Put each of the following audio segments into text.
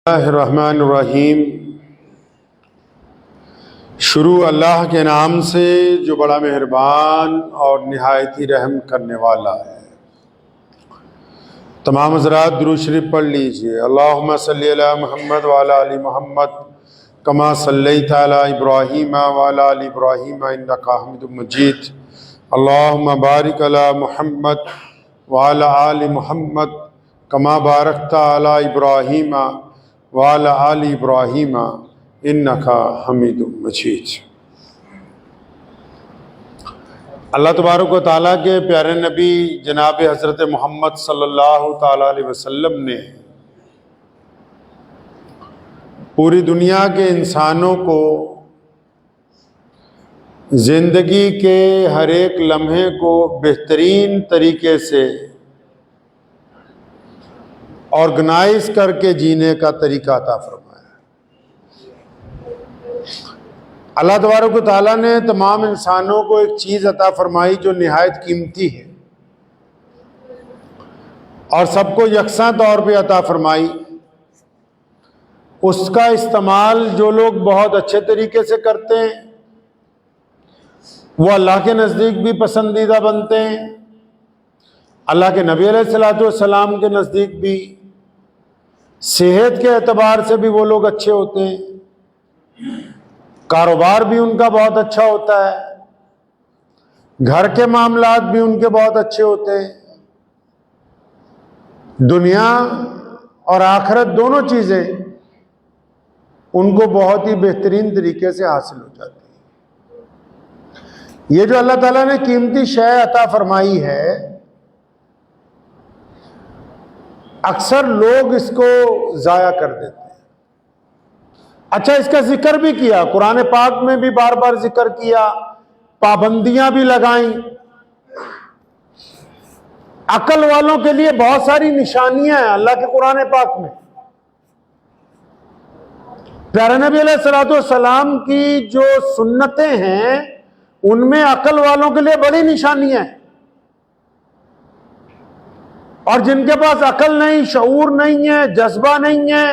اللہ الرحمن الرحیم۔ شروع اللہ کے نام سے جو بڑا مہربان اور نہایت ہی رحم کرنے والا ہے۔ تمام حضرات درود شریف پڑھ لیجئے۔ اللہم صلی علی محمد وعلی آل محمد کما صلیت علی ابراہیم وعلی آل ابراہیم انک حمید مجید۔ اللہم بارک علی محمد وعلی آل محمد کما بارکت علی ابراہیم وعلی آل ابراہیم انک حمید مجید۔ اللہ تبارک و تعالیٰ کے پیارے نبی جناب حضرت محمد صلی اللہ تعالیٰ علیہ وسلم نے پوری دنیا کے انسانوں کو زندگی کے ہر ایک لمحے کو بہترین طریقے سے آرگنائز کر کے جینے کا طریقہ عطا فرمایا۔ اللہ تبارک و تعالیٰ نے تمام انسانوں کو ایک چیز عطا فرمائی جو نہایت قیمتی ہے اور سب کو یکساں طور پہ عطا فرمائی۔ اس کا استعمال جو لوگ بہت اچھے طریقے سے کرتے ہیں وہ اللہ کے نزدیک بھی پسندیدہ بنتے ہیں، اللہ کے نبی علیہ الصلوۃ والسلام کے نزدیک بھی، صحت کے اعتبار سے بھی وہ لوگ اچھے ہوتے ہیں، کاروبار بھی ان کا بہت اچھا ہوتا ہے، گھر کے معاملات بھی ان کے بہت اچھے ہوتے ہیں، دنیا اور آخرت دونوں چیزیں ان کو بہت ہی بہترین طریقے سے حاصل ہو جاتی ہیں۔ یہ جو اللہ تعالیٰ نے قیمتی شے عطا فرمائی ہے، اکثر لوگ اس کو ضائع کر دیتے ہیں۔ اچھا، اس کا ذکر بھی کیا، قرآن پاک میں بھی بار بار ذکر کیا، پابندیاں بھی لگائیں۔ عقل والوں کے لیے بہت ساری نشانیاں ہیں اللہ کے قرآن پاک میں۔ پیارے نبی علیہ الصلوۃ والسلام کی جو سنتیں ہیں ان میں عقل والوں کے لیے بڑی نشانیاں ہیں، اور جن کے پاس عقل نہیں، شعور نہیں ہے، جذبہ نہیں ہے،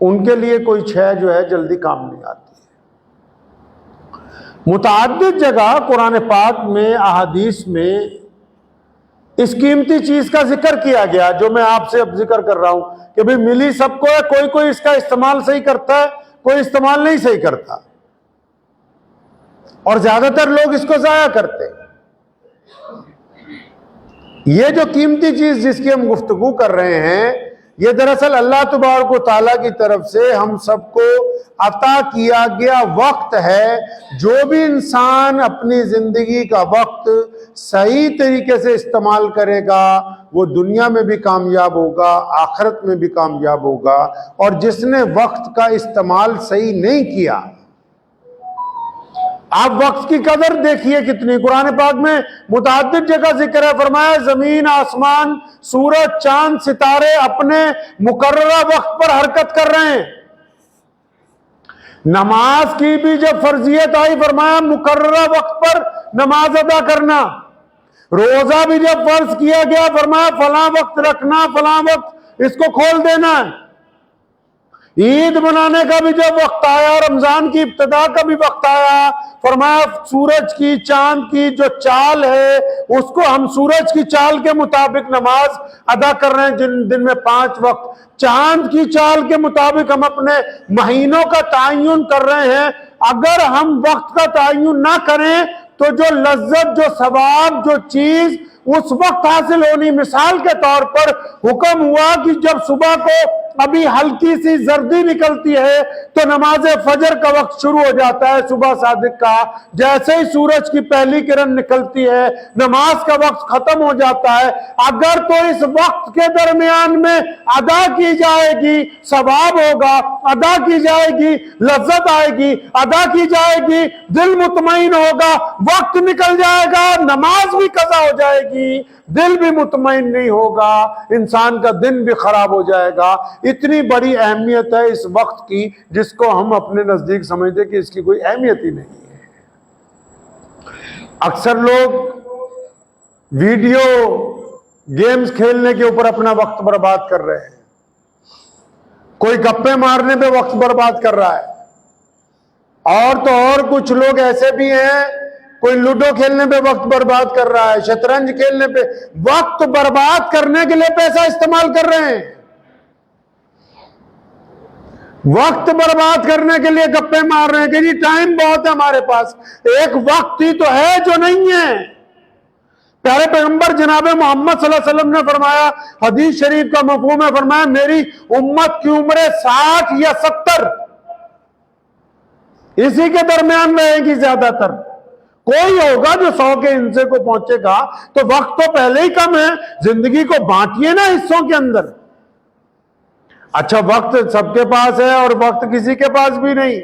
ان کے لیے کوئی شے جو ہے جلدی کام نہیں آتی ہے۔ متعدد جگہ قرآن پاک میں، احادیث میں اس قیمتی چیز کا ذکر کیا گیا جو میں آپ سے اب ذکر کر رہا ہوں کہ بھئی ملی سب کو ہے، کوئی اس کا استعمال صحیح کرتا ہے، کوئی استعمال نہیں صحیح کرتا، اور زیادہ تر لوگ اس کو ضائع کرتے ہیں۔ یہ جو قیمتی چیز جس کی ہم گفتگو کر رہے ہیں، یہ دراصل اللہ تبارک و تعالیٰ کی طرف سے ہم سب کو عطا کیا گیا وقت ہے۔ جو بھی انسان اپنی زندگی کا وقت صحیح طریقے سے استعمال کرے گا وہ دنیا میں بھی کامیاب ہوگا، آخرت میں بھی کامیاب ہوگا، اور جس نے وقت کا استعمال صحیح نہیں کیا، آپ وقت کی قدر دیکھیے کتنی، قرآن پاک میں متعدد جگہ ذکر ہے، فرمایا زمین، آسمان، سورج، چاند، ستارے اپنے مقررہ وقت پر حرکت کر رہے ہیں۔ نماز کی بھی جب فرضیت آئی فرمایا مقررہ وقت پر نماز ادا کرنا۔ روزہ بھی جب فرض کیا گیا فرمایا فلاں وقت رکھنا، فلاں وقت اس کو کھول دینا ہے۔ عید منانے کا بھی جب وقت آیا، رمضان کی ابتدا کا بھی وقت آیا، فرمایا سورج کی، چاند کی جو چال ہے اس کو ہم سورج کی چال کے مطابق نماز ادا کر رہے ہیں، جن دن میں 5 وقت، چاند کی چال کے مطابق ہم اپنے مہینوں کا تعین کر رہے ہیں۔ اگر ہم وقت کا تعین نہ کریں تو جو لذت، جو ثواب، جو چیز اس وقت حاصل ہونی، مثال کے طور پر حکم ہوا کہ جب صبح کو ابھی ہلکی سی زردی نکلتی ہے تو نماز فجر کا وقت شروع ہو جاتا ہے صبح صادق کا، جیسے ہی سورج کی پہلی کرن نکلتی ہے نماز کا وقت ختم ہو جاتا ہے۔ اگر تو اس وقت کے درمیان میں ادا کی جائے گی ثواب ہوگا، ادا کی جائے گی لذت آئے گی، ادا کی جائے گی دل مطمئن ہوگا، وقت نکل جائے گا نماز بھی قضا ہو جائے گی، دل بھی مطمئن نہیں ہوگا، انسان کا دن بھی خراب ہو جائے گا۔ اتنی بڑی اہمیت ہے اس وقت کی جس کو ہم اپنے نزدیک سمجھتے کہ اس کی کوئی اہمیت ہی نہیں ہے۔ اکثر لوگ ویڈیو گیمز کھیلنے کے اوپر اپنا وقت برباد کر رہے ہیں، کوئی گپے مارنے پہ وقت برباد کر رہا ہے، اور تو اور کچھ لوگ ایسے بھی ہیں، کوئی لوڈو کھیلنے پہ وقت برباد کر رہا ہے، شطرنج کھیلنے پہ، وقت برباد کرنے کے لیے پیسہ استعمال کر رہے ہیں، وقت برباد کرنے کے لیے گپے مار رہے ہیں کہ جی ٹائم بہت ہے ہمارے پاس، ایک وقت ہی تو ہے جو نہیں ہے۔ پیارے پیغمبر جناب محمد صلی اللہ علیہ وسلم نے فرمایا، حدیث شریف کا مفہوم ہے، فرمایا میری امت کی عمریں 60 یا 70 اسی کے درمیان رہے گی زیادہ تر، کوئی ہوگا جو 100 کے ہندسے کو پہنچے گا، تو وقت تو پہلے ہی کم ہے، زندگی کو بانٹیے نا حصوں کے اندر۔ اچھا وقت سب کے پاس ہے اور وقت کسی کے پاس بھی نہیں،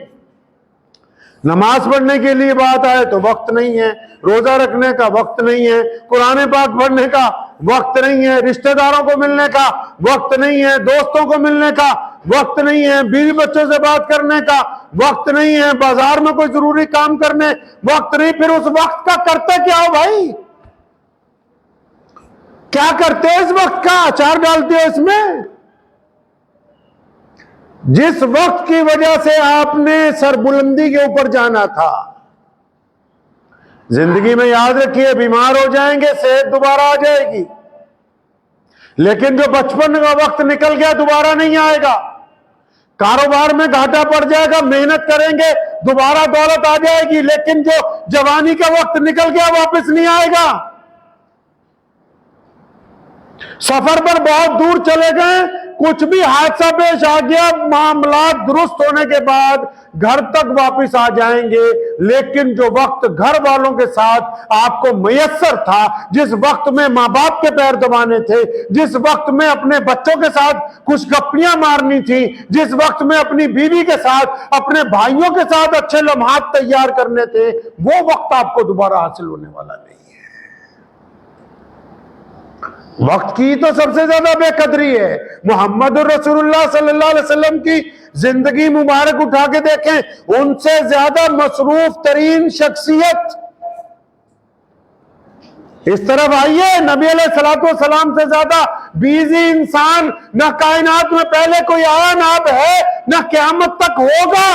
نماز پڑھنے کے لیے بات آئے تو وقت نہیں ہے، روزہ رکھنے کا وقت نہیں ہے، قرآن پاک پڑھنے کا وقت نہیں ہے، رشتہ داروں کو ملنے کا وقت نہیں ہے، دوستوں کو ملنے کا وقت نہیں ہے، بیوی بچوں سے بات کرنے کا وقت نہیں ہے، بازار میں کوئی ضروری کام کرنے وقت نہیں۔ پھر اس وقت کا کرتے کیا ہو بھائی؟ کیا کرتے اس وقت کا؟ اچار ڈالتے ہو اس میں؟ جس وقت کی وجہ سے آپ نے سربلندی کے اوپر جانا تھا، زندگی میں یاد رکھیے بیمار ہو جائیں گے، صحت دوبارہ آ جائے گی، لیکن جو بچپن کا وقت نکل گیا دوبارہ نہیں آئے گا، کاروبار میں گھاٹا پڑ جائے گا، محنت کریں گے دوبارہ دولت آ جائے گی، لیکن جو جوانی کا وقت نکل گیا واپس نہیں آئے گا۔ سفر پر بہت دور چلے گئے، کچھ بھی حادثہ پیش آ گیا، معاملات درست ہونے کے بعد گھر تک واپس آ جائیں گے، لیکن جو وقت گھر والوں کے ساتھ آپ کو میسر تھا، جس وقت میں ماں باپ کے پیر دبانے تھے، جس وقت میں اپنے بچوں کے ساتھ کچھ گپیاں مارنی تھی، جس وقت میں اپنی بیوی کے ساتھ، اپنے بھائیوں کے ساتھ اچھے لمحات تیار کرنے تھے، وہ وقت آپ کو دوبارہ حاصل ہونے والا نہیں ہے۔ وقت کی تو سب سے زیادہ بے قدری ہے۔ محمد رسول اللہ صلی اللہ علیہ وسلم کی زندگی مبارک اٹھا کے دیکھیں، ان سے زیادہ مصروف ترین شخصیت اس طرف آئیے، نبی علیہ السلام سے زیادہ بیزی انسان نہ کائنات میں پہلے کوئی آیا، نہ اب ہے، نہ قیامت تک ہوگا،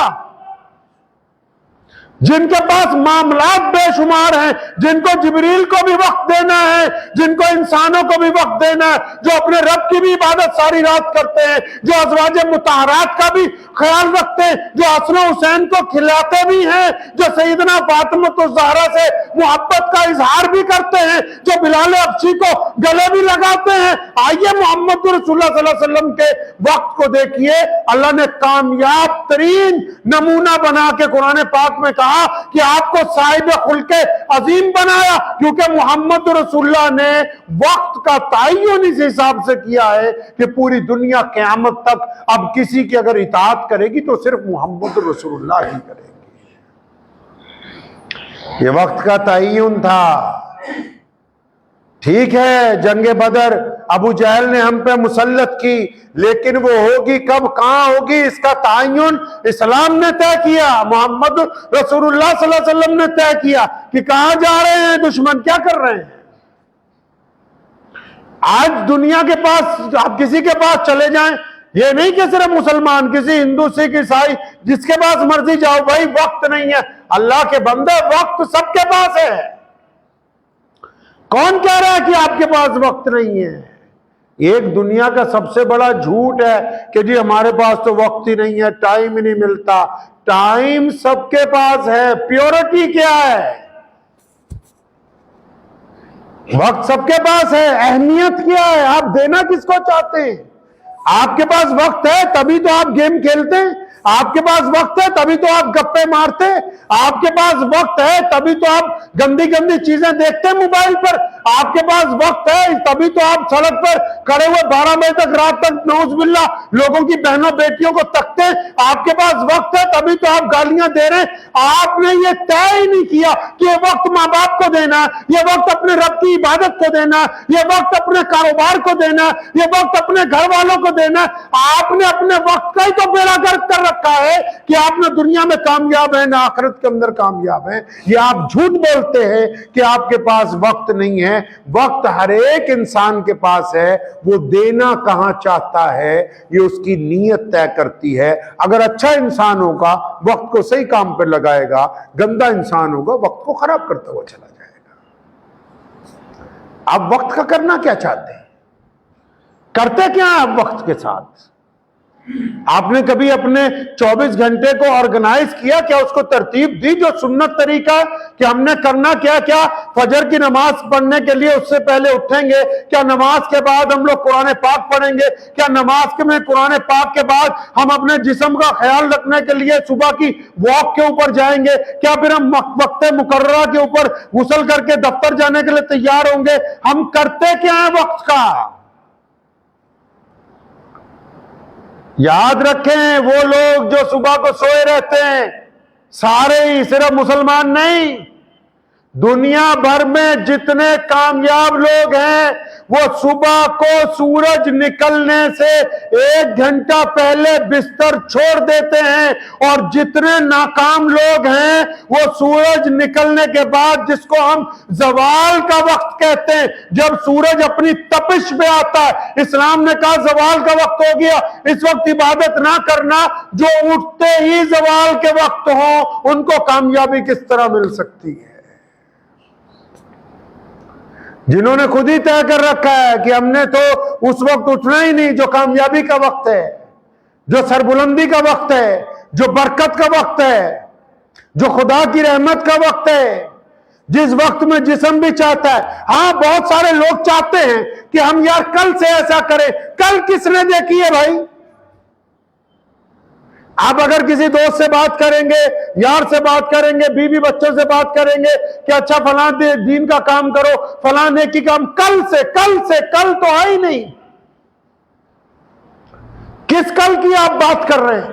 جن کے پاس معاملات بے شمار ہیں، جن کو جبریل کو بھی وقت دینا ہے، جن کو انسانوں کو بھی وقت دینا ہے، جو اپنے رب کی بھی عبادت ساری رات کرتے ہیں، جو ازواج مطہرات کا بھی خیال رکھتے ہیں، جو حسن و حسین کو کھلاتے بھی ہیں، جو سیدنا فاطمہ الزہرا سے محبت کا اظہار بھی کرتے ہیں، جو بلال حبشی کو گلے بھی لگاتے ہیں۔ آئیے محمد رسول اللہ صلی اللہ علیہ وسلم کے وقت کو دیکھیے، اللہ نے کامیاب ترین نمونہ بنا کے قرآن پاک میں کہا کہ آپ کو صاحب خلق عظیم بنایا، کیونکہ محمد رسول اللہ نے وقت کا تعین اس حساب سے کیا ہے کہ پوری دنیا قیامت تک اب کسی کی اگر اطاعت کرے گی تو صرف محمد رسول اللہ ہی کرے گی۔ یہ وقت کا تعین تھا۔ ٹھیک ہے، جنگ بدر ابو جہل نے ہم پہ مسلط کی، لیکن وہ ہوگی کب، کہاں ہوگی، اس کا تعین اسلام نے طے کیا، محمد رسول اللہ صلی اللہ علیہ وسلم نے طے کیا کہ کہاں جا رہے ہیں دشمن، کیا کر رہے ہیں۔ آج دنیا کے پاس آپ کسی کے پاس چلے جائیں، یہ نہیں کہ صرف مسلمان، کسی ہندو سکھ عیسائی جس کے پاس مرضی جاؤ، بھائی وقت نہیں ہے۔ اللہ کے بندے وقت سب کے پاس ہے، کون کہہ رہا ہے کہ آپ کے پاس وقت نہیں ہے؟ ایک دنیا کا سب سے بڑا جھوٹ ہے کہ جی ہمارے پاس تو وقت ہی نہیں ہے، ٹائم ہی نہیں ملتا۔ ٹائم سب کے پاس ہے، پیورٹی کیا ہے؟ وقت سب کے پاس ہے، اہمیت کیا ہے؟ آپ دینا کس کو چاہتے ہیں؟ آپ کے پاس وقت ہے تبھی تو آپ گیم کھیلتے ہیں، آپ کے پاس وقت ہے تبھی تو آپ گپے مارتے، آپ کے پاس وقت ہے تبھی تو آپ گندی گندی چیزیں دیکھتے ہیں موبائل پر، آپ کے پاس وقت ہے تبھی تو آپ سڑک پر کھڑے ہوئے 12 بجے تک رات تک نعوذ باللہ لوگوں کی بہنوں بیٹیوں کو تکتے ہیں، آپ کے پاس وقت ہے تبھی تو آپ گالیاں دے رہے ہیں۔ آپ نے یہ طے ہی نہیں کیا کہ یہ وقت ماں باپ کو دینا ہے، یہ وقت اپنے رب کی عبادت کو دینا ہے، یہ وقت اپنے کاروبار کو دینا ہے، یہ وقت اپنے گھر والوں کو دینا ہے۔ آپ نے اپنے وقت کا ہی تو بیڑا گرک کر رکھا ہے کہ آپ نہ دنیا میں کامیاب ہیں نہ آخرت کے اندر کامیاب ہیں. یہ آپ جھوٹ بولتے ہیں کہ آپ کے پاس وقت نہیں ہے. وقت ہر ایک انسان کے پاس ہے. وہ دینا کہاں چاہتا ہے یہ اس کی نیت طے کرتی ہے. اگر اچھا انسان ہوگا وقت کو صحیح کام پہ لگائے گا، گندا انسان ہوگا وقت کو خراب کرتا ہوا چلا جائے گا. آپ وقت کا کرنا کیا چاہتے ہیں؟ کرتے کیا ہیں آپ وقت کے ساتھ؟ آپ نے کبھی اپنے 24 گھنٹے کو آرگنائز کیا؟ کیا اس کو ترتیب دی جو سنت طریقہ ہے کہ ہم نے کرنا کیا؟ کیا فجر کی نماز پڑھنے کے لیے اس سے پہلے اٹھیں گے؟ کیا نماز کے بعد ہم لوگ قرآن پاک پڑھیں گے؟ کیا نماز میں قرآن پاک کے بعد ہم اپنے جسم کا خیال رکھنے کے لیے صبح کی واک کے اوپر جائیں گے؟ کیا پھر ہم وقت مقررہ کے اوپر غسل کر کے دفتر جانے کے لیے تیار ہوں گے؟ ہم کرتے کیا ہیں وقت کا؟ یاد رکھیں وہ لوگ جو صبح کو سوئے رہتے ہیں، سارے ہی، صرف مسلمان نہیں، دنیا بھر میں جتنے کامیاب لوگ ہیں وہ صبح کو سورج نکلنے سے 1 گھنٹہ پہلے بستر چھوڑ دیتے ہیں. اور جتنے ناکام لوگ ہیں وہ سورج نکلنے کے بعد، جس کو ہم زوال کا وقت کہتے ہیں، جب سورج اپنی تپش میں آتا ہے، اسلام نے کہا زوال کا وقت ہو گیا، اس وقت عبادت نہ کرنا. جو اٹھتے ہی زوال کے وقت ہوں ان کو کامیابی کس طرح مل سکتی ہے؟ جنہوں نے خود ہی طے کر رکھا ہے کہ ہم نے تو اس وقت اٹھنا ہی نہیں جو کامیابی کا وقت ہے، جو سربلندی کا وقت ہے، جو برکت کا وقت ہے، جو خدا کی رحمت کا وقت ہے، جس وقت میں جسم بھی چاہتا ہے. ہاں بہت سارے لوگ چاہتے ہیں کہ ہم یار کل سے ایسا کریں. کل کس نے دیکھی ہے بھائی؟ آپ اگر کسی دوست سے بات کریں گے، یار سے بات کریں گے، بیوی بچوں سے بات کریں گے کہ اچھا فلاں دین کا کام کرو، فلاں نیکی کام، کل کل تو آئی نہیں. کس کل کی آپ بات کر رہے ہیں؟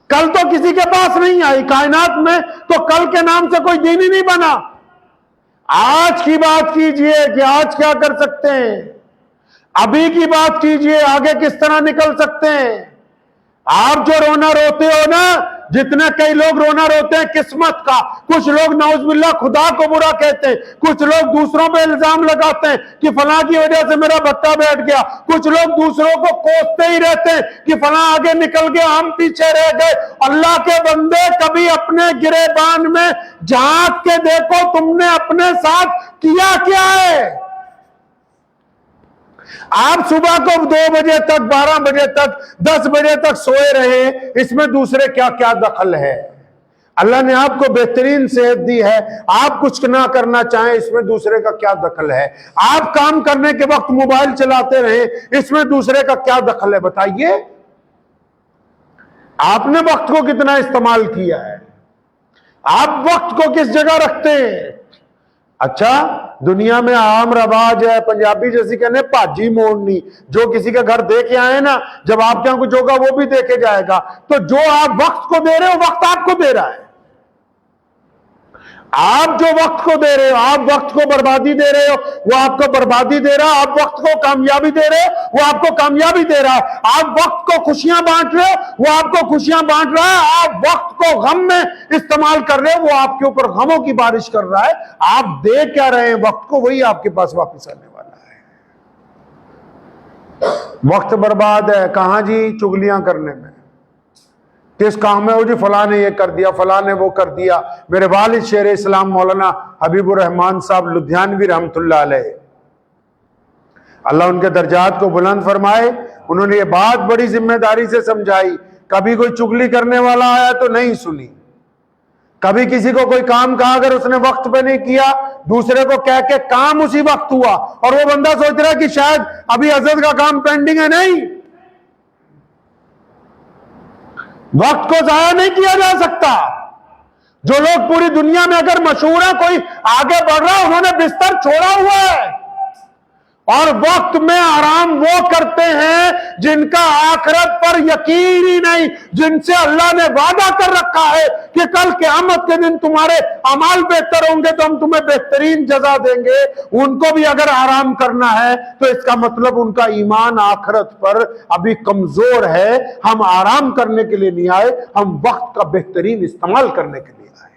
کل تو کسی کے پاس نہیں آئی کائنات میں، تو کل کے نام سے کوئی دین ہی نہیں بنا. آج کی بات کیجئے کہ آج کیا کر سکتے ہیں، ابھی کی بات کیجئے آگے کس طرح نکل سکتے ہیں. آپ جو رونا روتے ہو نا، جتنے کئی لوگ رونا روتے ہیں قسمت کا، کچھ لوگ نعوذ باللہ خدا کو برا کہتے ہیں، کچھ لوگ دوسروں پہ الزام لگاتے ہیں کہ فلاں کی وجہ سے میرا بچہ بیٹھ گیا، کچھ لوگ دوسروں کو کوستے ہی رہتے ہیں کہ فلاں آگے نکل گیا ہم پیچھے رہ گئے. اللہ کے بندے کبھی اپنے گریبان میں جھانک کے دیکھو تم نے اپنے ساتھ کیا کیا ہے. آپ صبح کو 2 بجے تک، 12 بجے تک، 10 بجے تک سوئے رہے، اس میں دوسرے کیا کیا دخل ہے؟ اللہ نے آپ کو بہترین صحت دی ہے، آپ کچھ نہ کرنا چاہیں اس میں دوسرے کا کیا دخل ہے؟ آپ کام کرنے کے وقت موبائل چلاتے رہے، اس میں دوسرے کا کیا دخل ہے؟ بتائیے آپ نے وقت کو کتنا استعمال کیا ہے؟ آپ وقت کو کس جگہ رکھتے ہیں؟ اچھا دنیا میں عام رواج ہے، پنجابی جیسی کہنے پاجی موڑنی، جو کسی کا گھر دے کے آئے نا، جب آپ کے یہاں کچھ ہوگا وہ بھی دیکھے جائے گا. تو جو آپ وقت کو دے رہے ہو وقت آپ کو دے رہا ہے. آپ جو وقت کو دے رہے ہو، آپ وقت کو بربادی دے رہے ہو، وہ آپ کو بربادی دے رہا. آپ وقت کو کامیابی دے رہے ہو، وہ آپ کو کامیابی دے رہا ہے. آپ وقت کو خوشیاں بانٹ رہے ہو، وہ آپ کو خوشیاں بانٹ رہا ہے. آپ وقت کو غم میں استعمال کر رہے ہو، وہ آپ کے اوپر غموں کی بارش کر رہا ہے. آپ دے کیا رہے ہیں وقت کو، وہی آپ کے پاس واپس آنے والا ہے. وقت برباد ہے کہاں جی؟ چگلیاں کرنے میں. کس کام میں ہو جی؟ فلاں نے یہ کر دیا، فلاں نے وہ کر دیا. میرے والد شیر اسلام مولانا حبیب الرحمان صاحب لدھیانوی رحمت اللہ علیہ، اللہ ان کے درجات کو بلند فرمائے، انہوں نے یہ بات بڑی ذمہ داری سے سمجھائی. کبھی کوئی چگلی کرنے والا آیا تو نہیں سنی. کبھی کسی کو کوئی کام کہا اگر اس نے وقت پہ نہیں کیا، دوسرے کو کہہ کے کام اسی وقت ہوا اور وہ بندہ سوچ رہا ہے کہ شاید ابھی حضرت کا کام پینڈنگ ہے. نہیں، وقت کو ضائع نہیں کیا جا سکتا. جو لوگ پوری دنیا میں اگر مشہور ہیں، کوئی آگے بڑھ رہا ہے، انہوں نے بستر چھوڑا ہوا ہے. اور وقت میں آرام وہ کرتے ہیں جن کا آخرت پر یقین ہی نہیں، جن سے اللہ نے وعدہ کر رکھا ہے کہ کل قیامت کے دن تمہارے اعمال بہتر ہوں گے تو ہم تمہیں بہترین جزا دیں گے۔ ان کو بھی اگر آرام کرنا ہے تو اس کا مطلب ان کا ایمان آخرت پر ابھی کمزور ہے۔ ہم آرام کرنے کے لیے نہیں آئے، ہم وقت کا بہترین استعمال کرنے کے لیے آئے،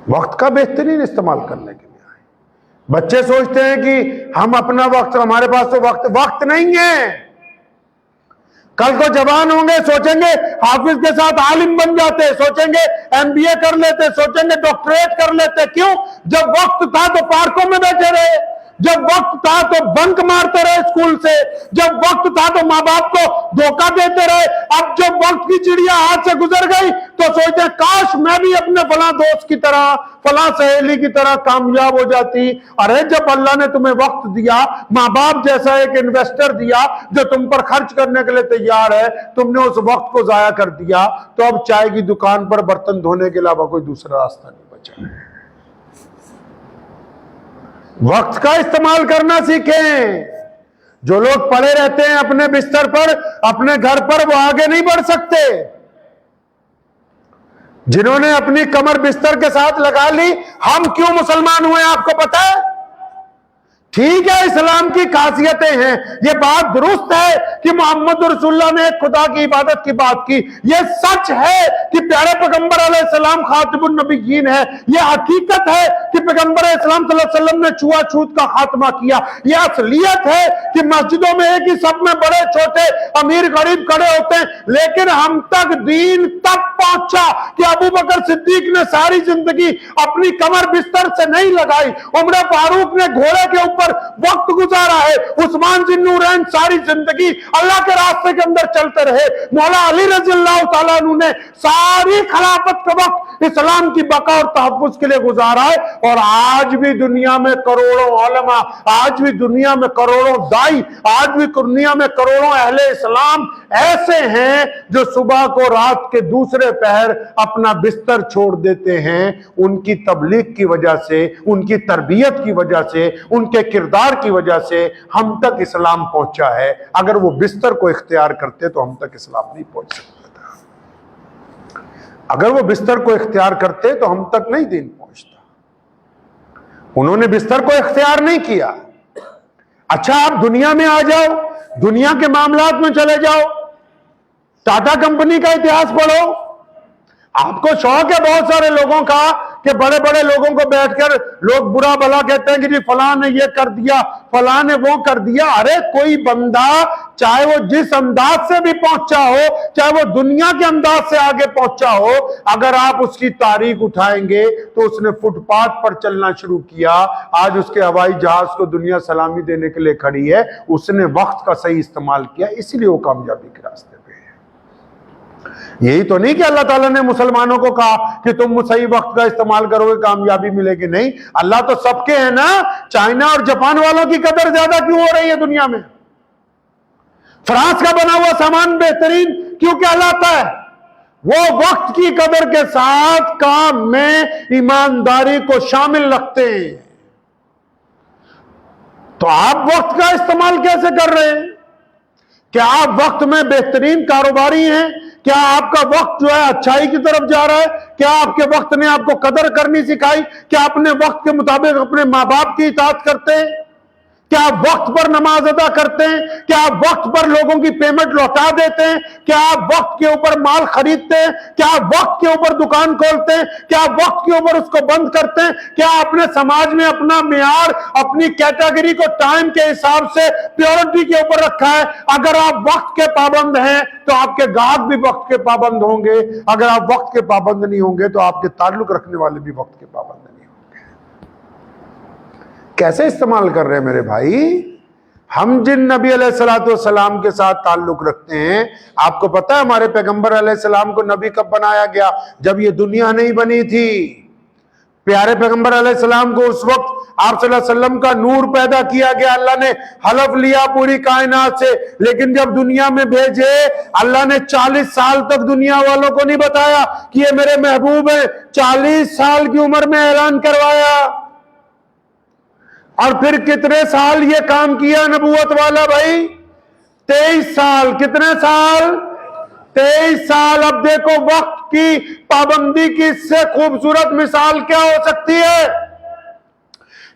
وقت کا بہترین استعمال کرنے کے لیے۔ بچے سوچتے ہیں کہ ہم اپنا وقت، ہمارے پاس تو وقت نہیں ہے۔ کل کو جوان ہوں گے، سوچیں گے حافظ کے ساتھ عالم بن جاتے، سوچیں گے MBA کر لیتے، سوچیں گے ڈاکٹریٹ کر لیتے۔ کیوں؟ جب وقت تھا تو پارکوں میں بیٹھے رہے، جب وقت تھا تو بنک مارتے رہے اسکول سے، جب وقت تھا تو ماں باپ کو دھوکہ دیتے رہے۔ اب جب وقت کی چڑیا ہاتھ سے گزر گئی تو سوچتے ہیں کاش میں بھی اپنے فلاں دوست کی طرح، فلاں سہیلی کی طرح کامیاب ہو جاتی۔ ارے جب اللہ نے تمہیں وقت دیا، ماں باپ جیسا ایک انویسٹر دیا جو تم پر خرچ کرنے کے لیے تیار ہے، تم نے اس وقت کو ضائع کر دیا، تو اب چائے کی دکان پر برتن دھونے کے علاوہ کوئی دوسرا راستہ نہیں بچا ہے۔ وقت کا استعمال کرنا سیکھیں۔ جو لوگ پڑے رہتے ہیں اپنے بستر پر، اپنے گھر پر، وہ آگے نہیں بڑھ سکتے۔ جنہوں نے اپنی کمر بستر کے ساتھ لگا لی، ہم کیوں مسلمان ہوئے آپ کو پتا ہے؟ ٹھیک ہے اسلام کی خاصیتیں ہیں، یہ بات درست ہے کہ محمد رسول اللہ نے خدا کی عبادت کی بات کی، یہ سچ ہے کہ پیارے پیغمبر علیہ السلام خاتم النبیین ہے، یہ حقیقت ہے کہ پیغمبر اسلام صلی اللہ علیہ وسلم نے چھوا چھوت کا خاتمہ کیا، یہ اصلیت ہے کہ مسجدوں میں ایک ہی سب میں بڑے چھوٹے امیر غریب کھڑے ہوتے ہیں، لیکن ہم تک دین تب پہنچا کہ ابو بکر صدیق نے ساری زندگی اپنی کمر بستر سے نہیں لگائی، عمر فاروق نے گھوڑے کے اوپر وقت گزارا ہے، عثمان ذی النورین ساری زندگی اللہ کے راستے کے اندر چلتے رہے، مولا علی رضی اللہ تعالیٰ عنہ نے ساری خلافت کا وقت اسلام کی بقا اور تحفظ کے لیے گزارا ہے۔ اور آج بھی دنیا میں کروڑوں علماء، آج بھی دنیا میں کروڑوں دائی، آج بھی دنیا میں کروڑوں اہل اسلام ایسے ہیں جو صبح کو رات کے دوسرے پہر اپنا بستر چھوڑ دیتے ہیں۔ ان کی تبلیغ کی وجہ سے، ان کی تربیت کی وجہ سے، ان کے کردار کی وجہ سے ہم تک اسلام پہنچا ہے۔ اگر وہ بستر کو اختیار کرتے تو ہم تک اسلام نہیں پہنچ سکتا تھا۔ اگر وہ بستر کو اختیار کرتے تو ہم تک نہیں دین پہنچتا۔ انہوں نے بستر کو اختیار نہیں کیا۔ اچھا آپ دنیا میں آ جاؤ، دنیا کے معاملات میں چلے جاؤ، ٹاٹا کمپنی کا اتہاس پڑھو۔ آپ کو شوق ہے بہت سارے لوگوں کا کہ بڑے بڑے لوگوں کو بیٹھ کر لوگ برا بھلا کہتے ہیں کہ جی فلاں نے یہ کر دیا، فلاں نے وہ کر دیا۔ ارے کوئی بندہ چاہے وہ جس انداز سے بھی پہنچا ہو، چاہے وہ دنیا کے انداز سے آگے پہنچا ہو، اگر آپ اس کی تاریخ اٹھائیں گے تو اس نے فٹ پاتھ پر چلنا شروع کیا، آج اس کے ہوائی جہاز کو دنیا سلامی دینے کے لیے کھڑی ہے۔ اس نے وقت کا صحیح استعمال کیا، اس لیے وہ کامیابی کے راستے پہ۔ یہی تو نہیں کہ اللہ تعالیٰ نے مسلمانوں کو کہا کہ تم صحیح وقت کا استعمال کرو گے کامیابی ملے گی، نہیں، اللہ تو سب کے ہیں نا۔ چائنا اور جاپان والوں کی قدر زیادہ کیوں ہو رہی ہے دنیا میں؟ فرانس کا بنا ہوا سامان بہترین کیوں کہلاتا ہے؟ وہ وقت کی قدر کے ساتھ کام میں ایمانداری کو شامل رکھتے ہیں۔ تو آپ وقت کا استعمال کیسے کر رہے ہیں؟ کیا آپ وقت میں بہترین کاروباری ہیں؟ کیا آپ کا وقت جو ہے اچھائی کی طرف جا رہا ہے؟ کیا آپ کے وقت نے آپ کو قدر کرنی سکھائی؟ کیا اپنے وقت کے مطابق اپنے ماں باپ کی اطاعت کرتے ہیں؟ کیا آپ وقت پر نماز ادا کرتے ہیں؟ کیا آپ وقت پر لوگوں کی پیمنٹ لوٹا دیتے ہیں؟ کیا آپ وقت کے اوپر مال خریدتے ہیں؟ کیا آپ وقت کے اوپر دکان کھولتے ہیں؟ کیا آپ وقت کے اوپر اس کو بند کرتے ہیں؟ کیا اپنے سماج میں اپنا معیار، اپنی کیٹیگری کو ٹائم کے حساب سے پیورٹی کے اوپر رکھا ہے؟ اگر آپ وقت کے پابند ہیں تو آپ کے گاہک بھی وقت کے پابند ہوں گے، اگر آپ وقت کے پابند نہیں ہوں گے تو آپ کے تعلق رکھنے والے بھی وقت کے پابند نہیں ہوں گے۔ کیسے استعمال کر رہے ہیں میرے بھائی؟ ہم جن نبی علیہ الصلوۃ والسلام کے ساتھ تعلق رکھتے ہیں، آپ کو پتا ہے ہمارے پیغمبر علیہ السلام کو نبی کب بنایا گیا؟ جب یہ دنیا نہیں بنی تھی۔ پیارے پیغمبر علیہ السلام کو اس وقت آپ صلی اللہ علیہ وسلم کا نور پیدا کیا گیا، اللہ نے حلف لیا پوری کائنات سے، لیکن جب دنیا میں بھیجے اللہ نے 40 سال تک دنیا والوں کو نہیں بتایا کہ یہ میرے محبوب ہیں۔ 40 سال کی عمر میں اعلان کروایا۔ اور پھر کتنے سال یہ کام کیا نبوت والا بھائی؟ 23 سال. کتنے سال؟ 23 سال. اب دیکھو وقت کی پابندی کی اس سے خوبصورت مثال کیا ہو سکتی ہے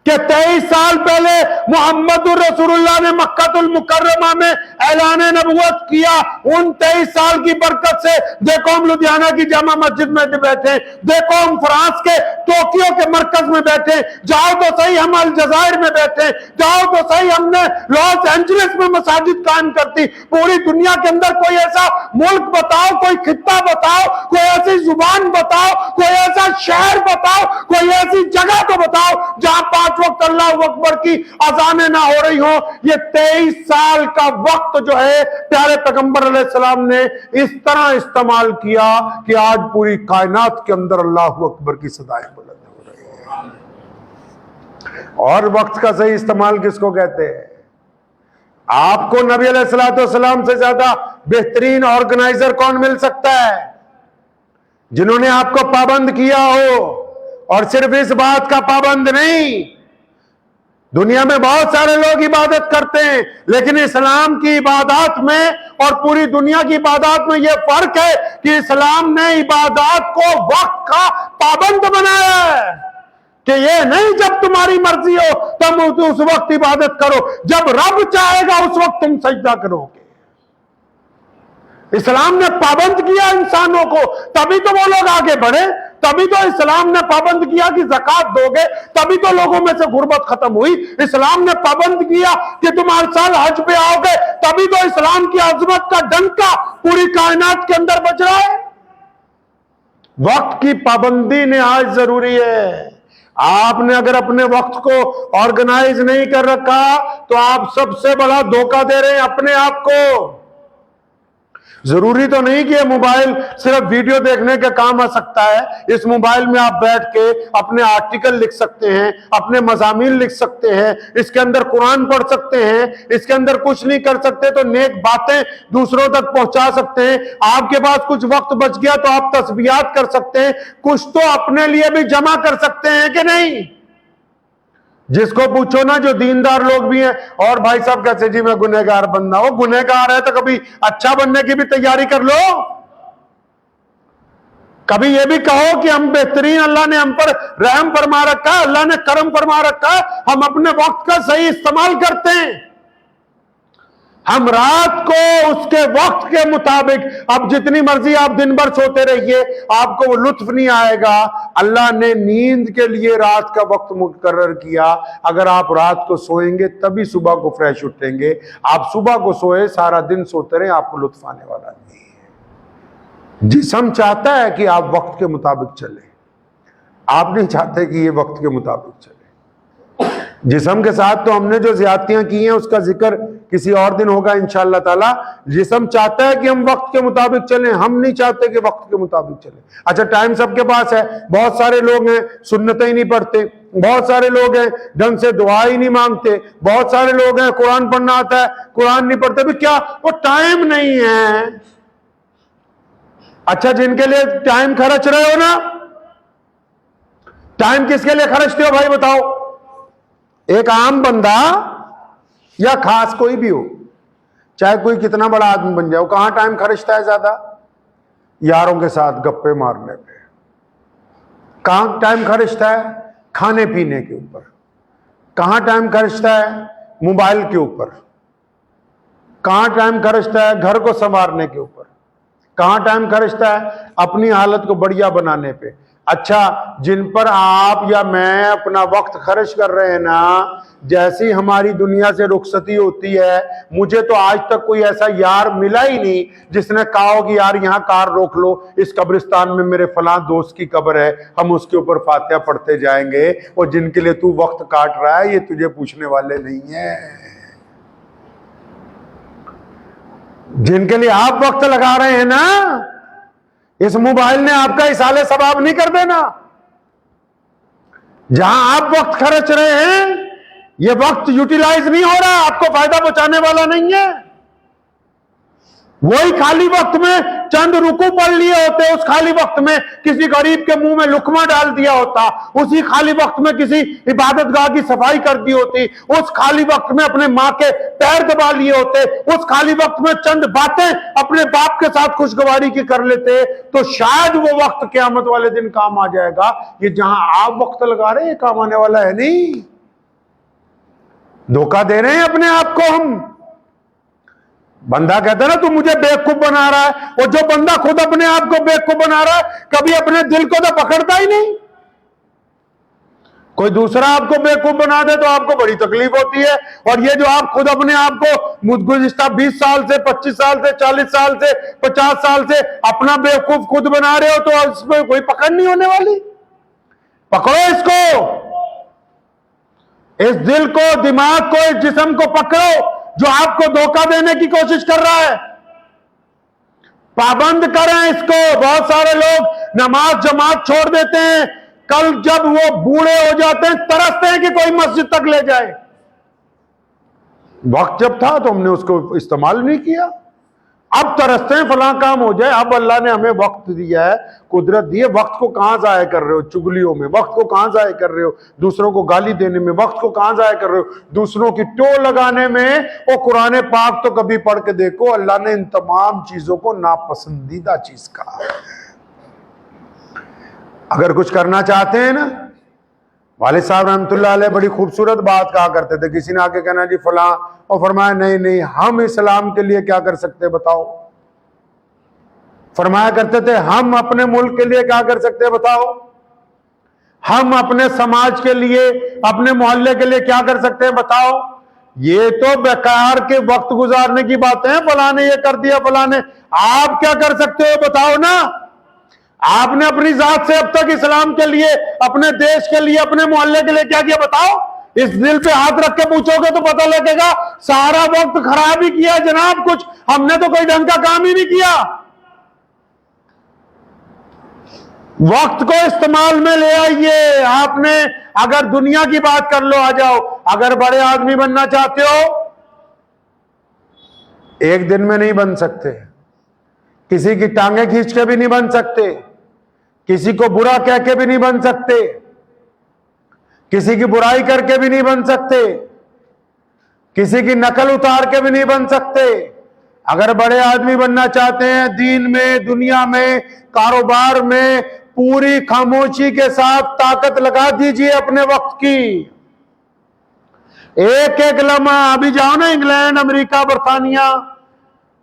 کہ 23 سال پہلے محمد الرسول اللہ نے مکہ المکرمہ میں اعلان نبوت کیا. ان 23 سال کی برکت سے دیکھو ہم لدھیانہ کی جامع مسجد میں بیٹھے, دیکھو ہم فرانس کے ٹوکیو کے مرکز میں بیٹھے, جاؤ تو صحیح ہم الجزائر میں بیٹھے, جاؤ تو صحیح ہم نے لاس اینجلس میں مساجد قائم کرتی. پوری دنیا کے اندر کوئی ایسا ملک بتاؤ, کوئی خطہ بتاؤ, کوئی ایسی زبان بتاؤ, کوئی ایسا شہر بتاؤ, کوئی ایسی جگہ تو بتاؤ جہاں 5 وقت اللہ اکبر کی اذانیں نہ ہو رہی ہوں. یہ 23 سال کا وقت جو ہے پیارے پیغمبر علیہ السلام نے اس طرح استعمال کیا کہ آج پوری کائنات کے اندر اللہ اکبر کی صدائیں بلند ہو رہی ہیں. اور وقت کا صحیح استعمال کس کو کہتے ہیں؟ آپ کو نبی علیہ السلام سے زیادہ بہترین آرگنائزر کون مل سکتا ہے؟ جنہوں نے آپ کو پابند کیا ہو. اور صرف اس بات کا پابند نہیں, دنیا میں بہت سارے لوگ عبادت کرتے ہیں, لیکن اسلام کی عبادات میں اور پوری دنیا کی عبادات میں یہ فرق ہے کہ اسلام نے عبادات کو وقت کا پابند بنایا ہے کہ یہ نہیں جب تمہاری مرضی ہو تم اس وقت عبادت کرو, جب رب چاہے گا اس وقت تم سجدہ کرو گے. اسلام نے پابند کیا انسانوں کو, تبھی تو وہ لوگ آگے بڑھے. تبھی تو اسلام نے پابند کیا کہ زکوٰۃ دو گے, تبھی تو لوگوں میں سے غربت ختم ہوئی. اسلام نے پابند کیا کہ تم ہر سال حج پہ آؤ گے, تبھی تو اسلام کی عظمت کا ڈنکا پوری کائنات کے اندر بج رہا ہے. وقت کی پابندی نہایت ضروری ہے. آپ نے اگر اپنے وقت کو آرگنائز نہیں کر رکھا تو آپ سب سے بڑا دھوکہ دے رہے ہیں اپنے آپ کو. ضروری تو نہیں کہ یہ موبائل صرف ویڈیو دیکھنے کے کام آ سکتا ہے. اس موبائل میں آپ بیٹھ کے اپنے آرٹیکل لکھ سکتے ہیں, اپنے مضامین لکھ سکتے ہیں, اس کے اندر قرآن پڑھ سکتے ہیں, اس کے اندر کچھ نہیں کر سکتے تو نیک باتیں دوسروں تک پہنچا سکتے ہیں. آپ کے پاس کچھ وقت بچ گیا تو آپ تسبیحات کر سکتے ہیں, کچھ تو اپنے لیے بھی جمع کر سکتے ہیں کہ نہیں. جس کو پوچھو نا جو دیندار لوگ بھی ہیں, اور بھائی صاحب کیسے جی میں گنہگار بننا ہو, گنہگار ہے تو کبھی اچھا بننے کی بھی تیاری کر لو. کبھی یہ بھی کہو کہ ہم بہترین, اللہ نے ہم پر رحم فرما رکھا ہے, اللہ نے کرم فرما رکھا ہے, ہم اپنے وقت کا صحیح استعمال کرتے ہیں. ہم رات کو اس کے وقت کے مطابق, اب جتنی مرضی آپ دن بھر سوتے رہیے آپ کو وہ لطف نہیں آئے گا. اللہ نے نیند کے لیے رات کا وقت مقرر کیا. اگر آپ رات کو سوئیں گے تبھی صبح کو فریش اٹھیں گے. آپ صبح کو سوئے سارا دن سوتے رہیں, آپ کو لطف آنے والا نہیں ہے. جسم چاہتا ہے کہ آپ وقت کے مطابق چلیں, آپ نہیں چاہتے کہ یہ وقت کے مطابق چلے. جسم کے ساتھ تو ہم نے جو زیادتیاں کی ہیں اس کا ذکر کسی اور دن ہوگا انشاءاللہ تعالی. جسم چاہتا ہے کہ ہم وقت کے مطابق چلیں, ہم نہیں چاہتے کہ وقت کے مطابق چلیں. اچھا ٹائم سب کے پاس ہے, بہت سارے لوگ ہیں سنتیں ہی نہیں پڑھتے, بہت سارے لوگ ہیں ڈھنگ سے دعا ہی نہیں مانگتے, بہت سارے لوگ ہیں قرآن پڑھنا آتا ہے قرآن نہیں پڑھتے. بھی کیا وہ ٹائم نہیں ہے. اچھا جن کے لیے ٹائم خرچ رہے ہو نا, ٹائم کس کے لیے خرچتے ہو بھائی بتاؤ؟ ایک عام بندہ یا خاص کوئی بھی ہو, چاہے کوئی کتنا بڑا آدمی بن جائے, وہ کہاں ٹائم خرچتا ہے زیادہ؟ یاروں کے ساتھ گپے مارنے پہ. کہاں ٹائم خرچتا ہے؟ کھانے پینے کے اوپر. کہاں ٹائم خرچتا ہے؟ موبائل کے اوپر. کہاں ٹائم خرچتا ہے؟ گھر کو سنوارنے کے اوپر. کہاں ٹائم خرچتا ہے؟ اپنی حالت کو بڑھیا بنانے پہ. اچھا جن پر آپ یا میں اپنا وقت خرچ کر رہے ہیں نا, جیسی ہماری دنیا سے رخصتی ہوتی ہے, مجھے تو آج تک کوئی ایسا یار ملا ہی نہیں جس نے کہا ہو کہ یار یہاں کار روک لو, اس قبرستان میں میرے فلاں دوست کی قبر ہے, ہم اس کے اوپر فاتحہ پڑھتے جائیں گے. اور جن کے لیے تو وقت کاٹ رہا ہے یہ تجھے پوچھنے والے نہیں ہیں. جن کے لیے آپ وقت لگا رہے ہیں نا, اس موبائل نے آپ کا اصالہ ثواب نہیں کر دینا. جہاں آپ وقت خرچ رہے ہیں یہ وقت یوٹیلائز نہیں ہو رہا, آپ کو فائدہ پہنچانے والا نہیں ہے. وہی خالی وقت میں چند رکوع پڑھ لیے ہوتے، اس خالی وقت میں کسی غریب کے منہ میں لقمہ ڈال دیا ہوتا، اسی خالی وقت میں کسی عبادت گاہ کی صفائی کر دی ہوتی، اس خالی وقت میں اپنے ماں کے پیر دبا لیے ہوتے، اس خالی وقت میں چند باتیں اپنے باپ کے ساتھ خوشگواری کی کر لیتے، تو شاید وہ وقت قیامت والے دن کام آ جائے گا۔ یہ جہاں آپ وقت لگا رہے ہیں یہ کام آنے والا ہے نہیں، دھوکہ دے رہے ہیں اپنے آپ کو ہم۔ بندہ کہتا ہے نا تو مجھے بیوقوف بنا رہا ہے، اور جو بندہ خود اپنے آپ کو بیوقوف بنا رہا ہے کبھی اپنے دل کو تو پکڑتا ہی نہیں۔ کوئی دوسرا آپ کو بیوقوف بنا دے تو آپ کو بڑی تکلیف ہوتی ہے، اور یہ جو آپ خود اپنے آپ کو گزشتہ 20 سال سے 25 سال سے 40 سال سے 50 سال سے اپنا بیوقوف خود بنا رہے ہو تو اس میں کوئی پکڑ نہیں ہونے والی۔ پکڑو اس کو، اس دل کو، دماغ کو، اس جسم کو پکڑو جو آپ کو دھوکہ دینے کی کوشش کر رہا ہے۔ پابند کریں اس کو۔ بہت سارے لوگ نماز جماعت چھوڑ دیتے ہیں، کل جب وہ بوڑھے ہو جاتے ہیں ترستے ہیں کہ کوئی مسجد تک لے جائے۔ وقت جب تھا تو ہم نے اس کو استعمال نہیں کیا، اب ترستے ہیں فلاں کام ہو جائے۔ اب اللہ نے ہمیں وقت دیا ہے، قدرت دی ہے، وقت کو کہاں ضائع کر رہے ہو؟ چگلیوں میں وقت کو کہاں ضائع کر رہے ہو؟ دوسروں کو گالی دینے میں وقت کو کہاں ضائع کر رہے ہو؟ دوسروں کی ٹو لگانے میں۔ اور قرآن پاک تو کبھی پڑھ کے دیکھو، اللہ نے ان تمام چیزوں کو ناپسندیدہ چیز کہا ہے۔ اگر کچھ کرنا چاہتے ہیں نا، والد صاحب رحمۃ اللہ علیہ بڑی خوبصورت بات کہا کرتے تھے، کسی نے آ کے کہنا جی فلاں، اور فرمایا نہیں ہم اسلام کے لیے کیا کر سکتے بتاؤ؟ فرمایا کرتے تھے ہم اپنے ملک کے لیے کیا کر سکتے بتاؤ؟ ہم اپنے سماج کے لیے، اپنے محلے کے لیے کیا کر سکتے ہیں بتاؤ؟ یہ تو بیکار کے وقت گزارنے کی باتیں ہیں، فلاں نے یہ کر دیا، فلاں نے۔ آپ کیا کر سکتے ہو بتاؤ نا؟ آپ نے اپنی ذات سے اب تک اسلام کے لیے، اپنے دیش کے لیے، اپنے محلے کے لیے کیا کیا بتاؤ؟ اس دل پہ ہاتھ رکھ کے پوچھو گے تو پتہ لگے گا سارا وقت خراب ہی کیا جناب، کچھ ہم نے تو کوئی ڈھنگ کا کام ہی نہیں کیا۔ وقت کو استعمال میں لے آئیے۔ آپ نے اگر دنیا کی بات کر لو، آ جاؤ، اگر بڑے آدمی بننا چاہتے ہو ایک دن میں نہیں بن سکتے، کسی کی ٹانگیں کھینچ کے بھی نہیں بن سکتے، کسی کو برا کہہ کے بھی نہیں بن سکتے، کسی کی برائی کر کے بھی نہیں بن سکتے، کسی کی نقل اتار کے بھی نہیں بن سکتے۔ اگر بڑے آدمی بننا چاہتے ہیں دین میں، دنیا میں، کاروبار میں، پوری خاموشی کے ساتھ طاقت لگا دیجئے اپنے وقت کی۔ ایک ایک لمحہ، ابھی جاؤ نا انگلینڈ، امریکہ، برطانیہ،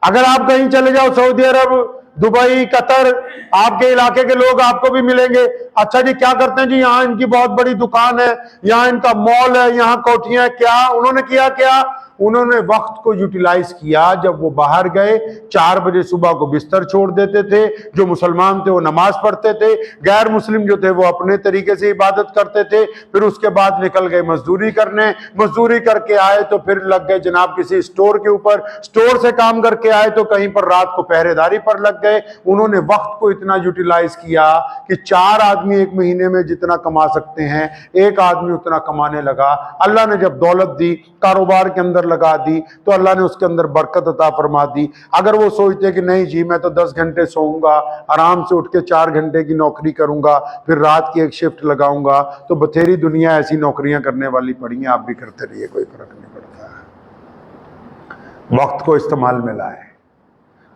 اگر آپ کہیں چلے جاؤ، سعودی عرب، دبئی، قطر، آپ کے علاقے کے لوگ آپ کو بھی ملیں گے۔ اچھا جی کیا کرتے ہیں جی؟ یہاں ان کی بہت بڑی دکان ہے، یہاں ان کا مال ہے، یہاں کوٹھیاں۔ کیا انہوں نے کیا انہوں نے وقت کو یوٹیلائز کیا۔ جب وہ باہر گئے 4 بجے صبح کو بستر چھوڑ دیتے تھے، جو مسلمان تھے وہ نماز پڑھتے تھے، غیر مسلم جو تھے وہ اپنے طریقے سے عبادت کرتے تھے، پھر اس کے بعد نکل گئے مزدوری کرنے، مزدوری کر کے آئے تو پھر لگ گئے جناب کسی اسٹور کے اوپر، اسٹور سے کام کر کے آئے تو کہیں پر رات کو پہرے داری پر لگ گئے۔ انہوں نے وقت کو اتنا یوٹیلائز کیا کہ 4 آدمی ایک مہینے میں جتنا کما سکتے ہیں ایک آدمی اتنا کمانے لگا۔ اللہ نے جب دولت دی، کاروبار کے اندر لگا دی، تو اللہ نے اس کے اندر برکت عطا فرما دی۔ اگر وہ سوچتے کہ نہیں جی میں تو 10 گھنٹے سوؤں گا، آرام سے اٹھ کے 4 گھنٹے کی نوکری کروں گا، پھر رات کی ایک شفٹ لگاؤں گا، تو بتھیری دنیا ایسی نوکریاں کرنے والی پڑی ہیں، آپ بھی کرتے رہیے، کوئی فرق نہیں پڑتا ہے۔ وقت کو استعمال میں لائیں،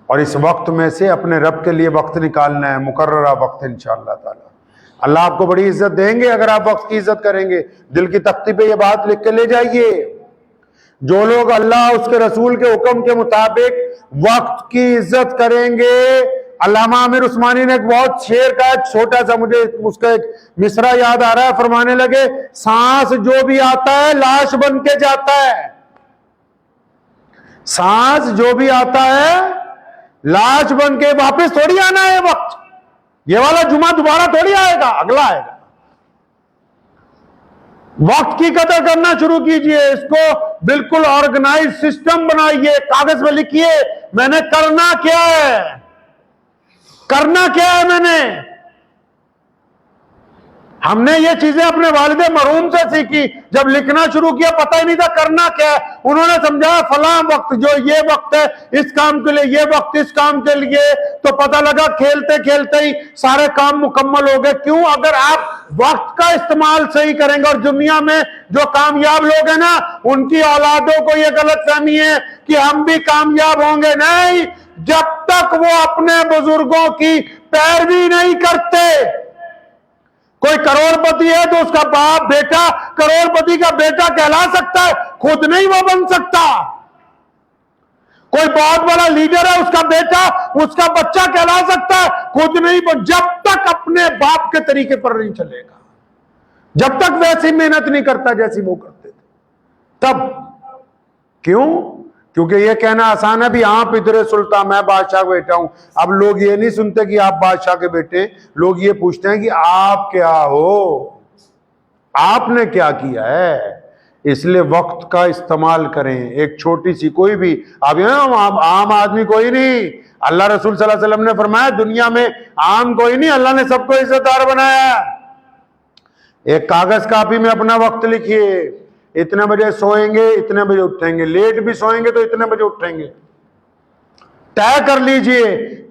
اور اس وقت میں سے اپنے رب کے لیے وقت نکالنا ہے، مقررہ وقت انشاءاللہ تعالی۔ اللہ آپ کو بڑی عزت دیں گے اگر آپ وقت کی عزت کریں گے۔ دل کی تختی پہ یہ بات لکھ کے لے جائیے، جو لوگ اللہ اس کے رسول کے حکم کے مطابق وقت کی عزت کریں گے۔ علامہ عامر عثمانی نے ایک بہت شعر کا چھوٹا سا، مجھے اس کا ایک مصرع یاد آ رہا ہے، فرمانے لگے سانس جو بھی آتا ہے لاش بن کے جاتا ہے، سانس جو بھی آتا ہے لاش بن کے واپس تھوڑی آنا ہے وقت۔ یہ والا جمعہ دوبارہ تھوڑی آئے گا، اگلا آئے گا۔ وقت کی قدر کرنا شروع کیجئے، اس کو بالکل آرگنائز سسٹم بنائیے، کاغذ میں لکھیے میں نے کرنا کیا ہے، کرنا کیا ہے میں نے۔ ہم نے یہ چیزیں اپنے والد مرحوم سے سیکھی، جب لکھنا شروع کیا پتہ ہی نہیں تھا کرنا کیا ہے۔ انہوں نے سمجھا فلاں وقت جو یہ وقت ہے اس کام کے لیے، یہ وقت اس کام کے لیے، تو پتہ لگا کھیلتے کھیلتے ہی سارے کام مکمل ہو گئے. کیوں؟ اگر آپ وقت کا استعمال صحیح کریں گے. اور دنیا میں جو کامیاب لوگ ہیں نا ان کی اولادوں کو یہ غلط فہمی ہے کہ ہم بھی کامیاب ہوں گے. نہیں، جب تک وہ اپنے بزرگوں کی پیروی نہیں کرتے. کوئی کروڑ پتی ہے تو اس کا باپ بیٹا کروڑ پتی کا بیٹا کہلا سکتا ہے، خود نہیں وہ بن سکتا. کوئی بہت بڑا لیڈر ہے، اس کا بیٹا اس کا بچہ کہلا سکتا ہے، خود نہیں بن. جب تک اپنے باپ کے طریقے پر نہیں چلے گا، جب تک ویسی محنت نہیں کرتا جیسی وہ کرتے تھے. تب کیوں؟ کیونکہ یہ کہنا آسان ہے بھی آپ ادھر سلطان، میں بادشاہ کا بیٹا ہوں. اب لوگ یہ نہیں سنتے کہ آپ بادشاہ کے بیٹے، لوگ یہ پوچھتے ہیں کہ آپ کیا ہو، آپ نے کیا کیا ہے. اس لیے وقت کا استعمال کریں. ایک چھوٹی سی کوئی بھی عام آدمی کوئی نہیں. اللہ رسول صلی اللہ علیہ وسلم نے فرمایا دنیا میں عام کوئی نہیں، اللہ نے سب کو عزت دار بنایا. ایک کاغذ کاپی میں اپنا وقت لکھیے، اتنے بجے سوئیں گے اتنے بجے اٹھیں گے، لیٹ بھی سوئیں گے تو اتنے بجے اٹھیں گے. طے کر لیجئے.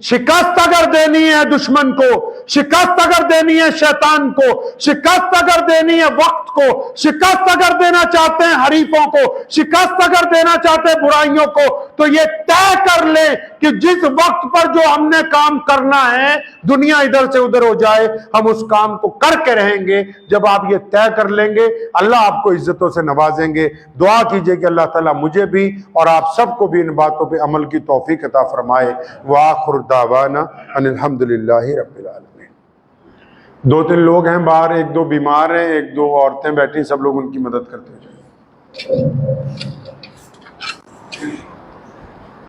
شکست اگر دینی ہے دشمن کو، شکست اگر دینی ہے شیطان کو، شکست اگر دینی ہے وقت کو، شکست اگر دینا چاہتے ہیں حریفوں کو، شکست اگر دینا چاہتے ہیں برائیوں کو، تو یہ طے کر لیں کہ جس وقت پر جو ہم نے کام کرنا ہے دنیا ادھر سے ادھر ہو جائے، ہم اس کام کو کر کے رہیں گے. جب آپ یہ طے کر لیں گے اللہ آپ کو عزتوں سے نوازیں گے. دعا کیجئے کہ اللہ تعالیٰ مجھے بھی اور آپ سب کو بھی ان باتوں پہ عمل کی توفیق عطا فرمائے. وآخر دعوانا ان الحمدللہ رب العالمین. 2-3 لوگ ہیں باہر، 1-2 بیمار ہیں، 1-2 عورتیں بیٹھی، سب لوگ ان کی مدد کرتے ہیں.